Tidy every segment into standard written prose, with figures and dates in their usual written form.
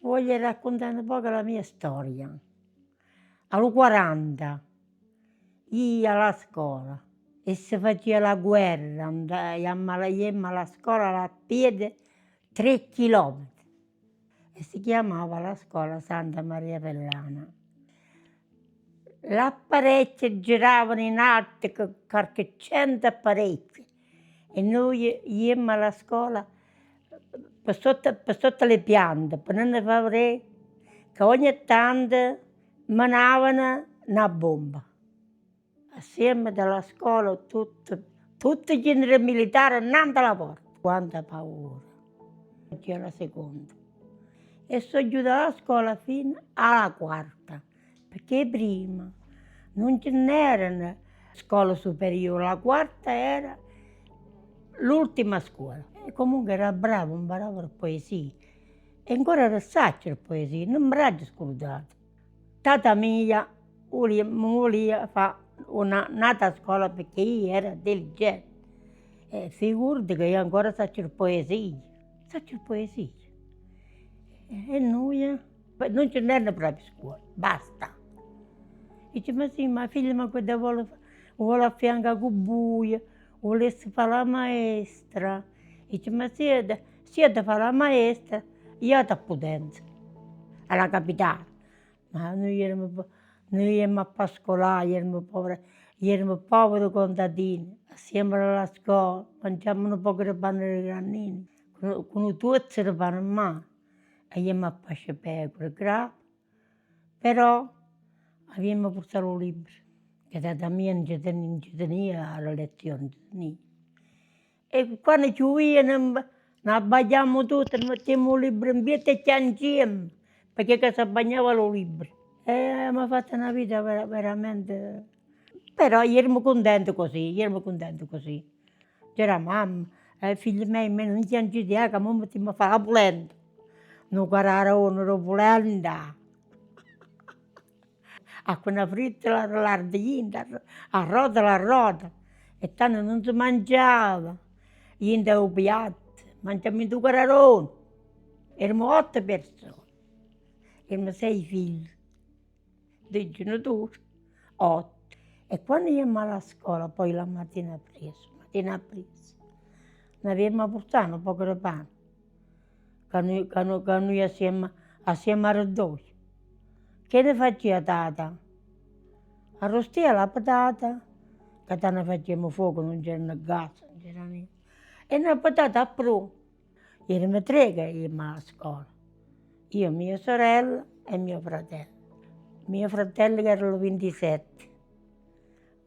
Voglio raccontare un poco la mia storia. Al 40 io alla scuola e si faceva la guerra, andai jemmo alla scuola a piedi 3 chilometri e si chiamava la scuola Santa Maria Pellana. Le apparecchie giravano in alto, qualche 100 apparecchi e noi jemmo alla scuola per sotto le piante, per non far vedere che ogni tanto manavano una bomba. Assieme dalla scuola tutti i generi militari innanzi alla porta. Quanta paura. C'era la seconda. E sono giunta alla scuola fino alla quarta, perché prima non ce n'erano scuole superiori, la quarta era l'ultima scuola. E comunque era bravo, imparavo la poesia. E ancora restasse la poesia, non mi l'ho scordata. Tata mia mi voleva fare un'altra scuola perché io ero intelligente. E figurati che io ancora faccio la poesia. Faccio la poesia. E noi non ce n'erano proprio scuole, basta. Dice, ma sì, ma figlia, ma cosa vuole affiancare con buia, volesse fare la maestra. Dice, ma se da fare la maestra, io ho potenza, alla capitale. Ma noi eravamo a pascolare, eravamo poveri contadini, assieme alla scuola, mangiavamo un po' di pane di grannini, con un tozzo di pane in mano. E andiamo a pascere pecore, grappe, però abbiamo portato il libro, che tata mia non ci tenia alla lezione, E quando ci venivano, ne abbagliamo tutto, mettiamo il libro in piedi e piangevamo, perché si bagnava il libro. E mi ha fatto una vita veramente. Però io ero contenta così. C'era mamma, figli miei, non ti angidiare, che mi mettiamo a fare la polenta. Non guardare la polenta. A quella fritta l'ardina, a roda. E tanto non si mangiava. Io in un piatto, mangiamo 2 cararoni. Eravamo 8 persone. Eravamo 6 figli. 2 genitori, 8. E quando andammo alla scuola, poi la mattina presto, ne abbiamo portato un po' di pane, che noi assieme a Rodolfo. Che ne faceva tata? Arrostiva la patata, che tanto facevamo fuoco, non c'era gas, non c'era niente. E una patata a pronto. Eravamo 3 che andavamo alla scuola. Io, mia sorella e mio fratello. Mio fratello che era il 27,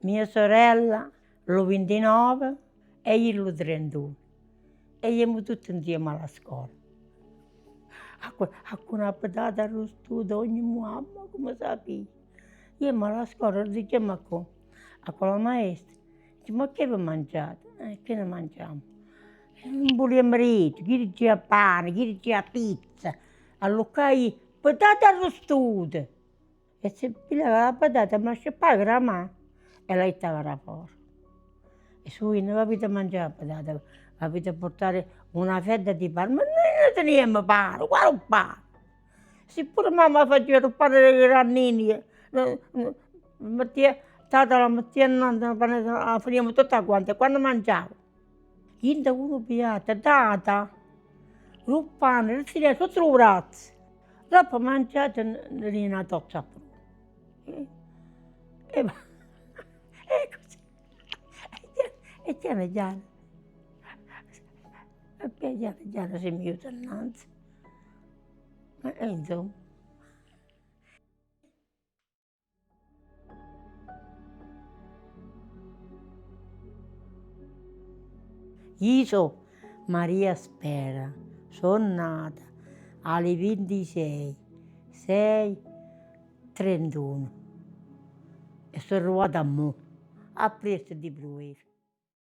mia sorella il 29 e io il 31. E andavamo tutti insieme alla scuola. Con una patata arrostita ogni mamma, come sapete. Io alla scuola diciamo a quella maestra, dice, ma che vi mangiate? Che ne mangiamo? Non vogliamo ricci, chi diceva pane, chi diceva pizza. Allora io, patate arrostute. E se pigliava la patata, ma scippava la mano e la stava fuori. E su non avete mangiato la patata, avete portato una fetta di pane. Ma noi non teniamo pane, quale pane? Se pure mamma faceva il pane dei grannini, tata la metteva, finiamo tutta quanta, e quando mangiavo, io uno piatto, tata, il pane, il filetto, sotto il braccio. Dopo mangiato, ne una tozza pure. E così, e piano piano si mi aiuta innanzi. E insomma. Io sono Maria Spera, sono nata alle 26/6/31 e sono arrivata a mo, a Priesta di Brugherio.